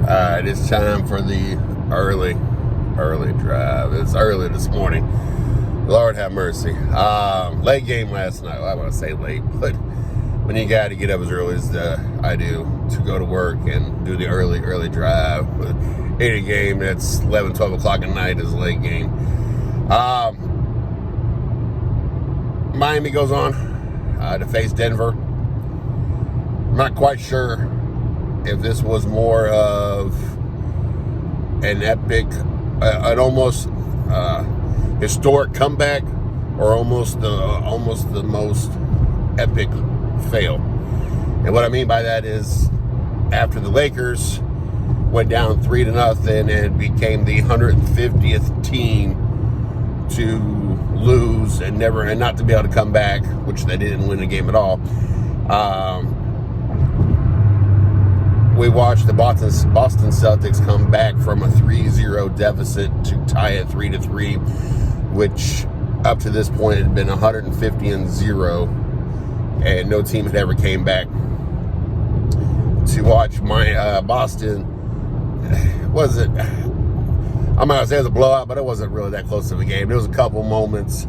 Alright, it's time for the early drive. It's early this morning. Lord have mercy. Late game last night. Well, I want to say late, but when you got to get up as early as I do to go to work and do the early drive. Any game that's 11, 12 o'clock at night is a late game. Miami goes on to face Denver. I'm not quite sure if this was more of an epic, an almost historic comeback, or almost the most epic fail. And what I mean by that is, after the Lakers went down 3-0 and became the 150th team to lose and not to be able to come back, which they didn't win the game at all. We watched the Boston Celtics come back from a 3-0 deficit to tie it 3-3, which up to this point had been 150-0, and no team had ever came back. To watch my Boston, I'm not gonna say it was a blowout, but it wasn't really that close to a game. There was a couple moments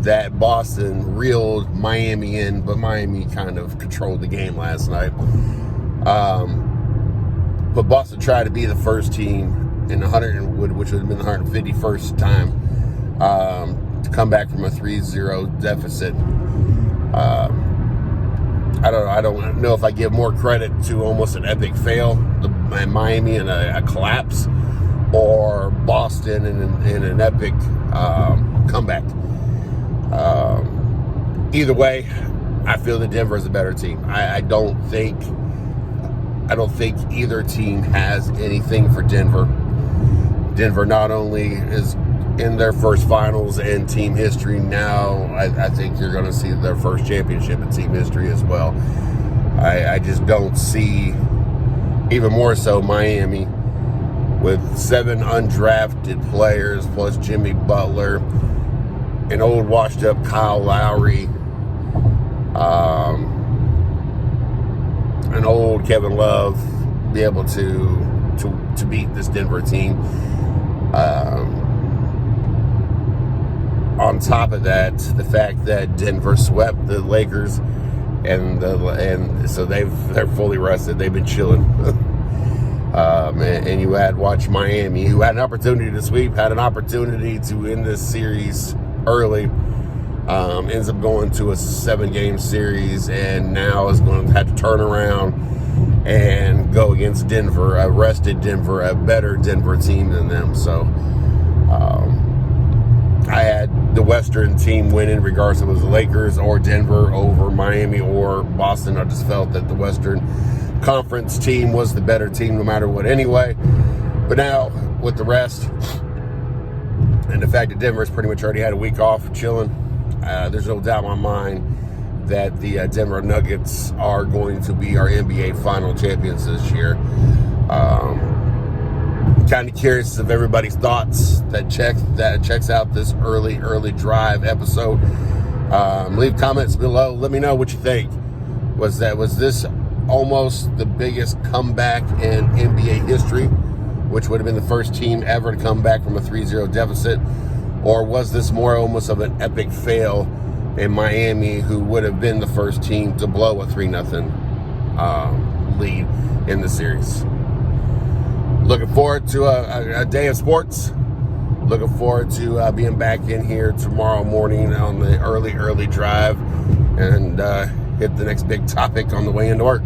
that Boston reeled Miami in, but Miami kind of controlled the game last night. But Boston tried to be the first team in which would have been the 151st time to come back from a 3-0 deficit. I don't know if I give more credit to almost an epic fail, Miami in a collapse, or Boston in an epic comeback. Either way, I feel that Denver is a better team. I don't think either team has anything for Denver. Denver not only is in their first finals in team history now, I think you're going to see their first championship in team history as well. I just don't see, even more so, Miami with 7 undrafted players plus Jimmy Butler, an old washed up Kyle Lowry, an old Kevin Love, be able to beat this Denver team. On top of that, the fact that Denver swept the Lakers, and so they're fully rested. They've been chilling. And you watch Miami, who had an opportunity to sweep, had an opportunity to end this series early. Ends up going to a 7-game series, and now is going to have to turn around and go against Denver, a rested Denver, a better Denver team than them. So I had the Western team winning, regardless if it was the Lakers or Denver over Miami or Boston. I just felt that the Western Conference team was the better team no matter what anyway. But now, with the rest, and the fact that Denver's pretty much already had a week off chilling, there's no doubt in my mind that the Denver Nuggets are going to be our NBA final champions this year. Kind of curious of everybody's thoughts that checks out this early drive episode. Leave comments below. Let me know what you think. Was this almost the biggest comeback in NBA history, which would have been the first team ever to come back from a 3-0 deficit? Or was this more almost of an epic fail in Miami, who would have been the first team to blow a 3-0 lead in the series? Looking forward to a day of sports. Looking forward to being back in here tomorrow morning on the early drive and hit the next big topic on the way into work.